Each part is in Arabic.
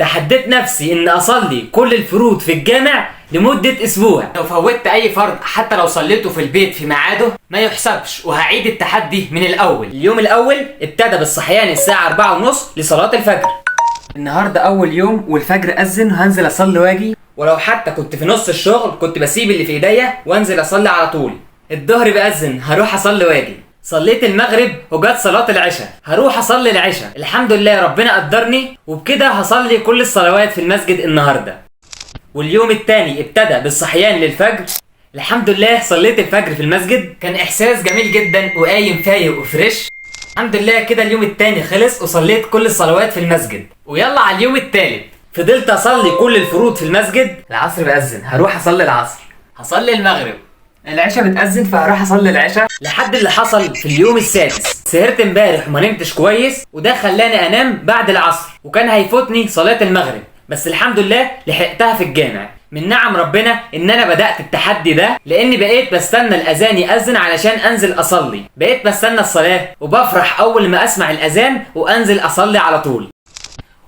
تحديت نفسي ان اصلي كل الفروض في الجامع لمدة اسبوع. لو فوتت اي فرض حتى لو صليته في البيت في ميعاده ما يحسبش، وهعيد التحدي من الاول. اليوم الاول ابتدى بالصحيان الساعة 4:30 لصلاة الفجر. النهاردة اول يوم والفجر اذن وهنزل اصلي واجي، ولو حتى كنت في نص الشغل كنت بسيب اللي في ايديا وانزل اصلي على طول. الظهر بأذن هروح اصلي واجي، صليت المغرب وجت صلاة العشاء هروح اصلي العشاء. الحمد لله ربنا قدرني وبكده هصلي كل الصلوات في المسجد النهارده. واليوم التاني ابتدى بالصحيان للفجر. الحمد لله صليت الفجر في المسجد، كان احساس جميل جدا وقايم فايق وفريش. الحمد لله كده اليوم التاني خلص وصليت كل الصلوات في المسجد. ويلا على اليوم التالت، فضلت اصلي كل الفروض في المسجد. العصر بأذن هروح اصلي العصر، هصلي المغرب، العشاء بتأذن فهروح اصلي العشاء، لحد اللي حصل في اليوم السادس. سهرت امبارح وما نمتش كويس وده خلاني انام بعد العصر، وكان هيفوتني صلاة المغرب، بس الحمد لله لحقتها في الجامع. من نعم ربنا ان انا بدأت التحدي ده، لاني بقيت بستنى الاذان يأذن علشان انزل اصلي. بقيت بستنى الصلاة وبفرح اول ما اسمع الاذان وانزل اصلي على طول.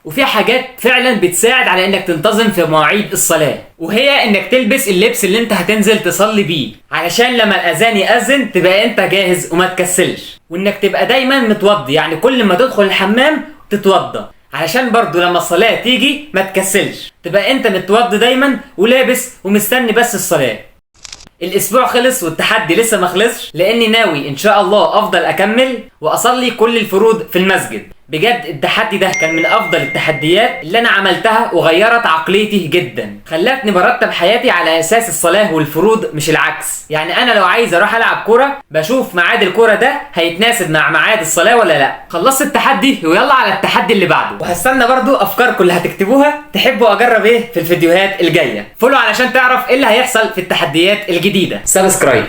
وفي حاجات فعلا بتساعد على انك تنتظم في مواعيد الصلاة، وهي انك تلبس اللبس اللي انت هتنزل تصلي بيه علشان لما الاذان يأذن تبقى انت جاهز وما تكسلش. وانك تبقى دايما متوضي، يعني كل ما تدخل الحمام تتوضى علشان برضو لما الصلاة تيجي ما تكسلش، تبقى انت متوضي دايما ولابس ومستني بس الصلاة. الاسبوع خلص والتحدي لسه ما خلصش، لاني ناوي ان شاء الله افضل اكمل واصلي كل الفروض في المسجد. بجد التحدي ده كان من افضل التحديات اللي انا عملتها، وغيرت عقليتي جدا، خلتني برتب حياتي على اساس الصلاة والفروض مش العكس. يعني انا لو عايز اروح العب كورة بشوف ميعاد الكورة ده هيتناسب مع ميعاد الصلاة ولا لا. خلصت التحدي ويلا على التحدي اللي بعده، وهستنى برضو افكاركم اللي هتكتبوها تحبوا اجرب ايه في الفيديوهات الجاية. فولو علشان تعرف ايه اللي هيحصل في التحديات الجديدة، سبسكرايب.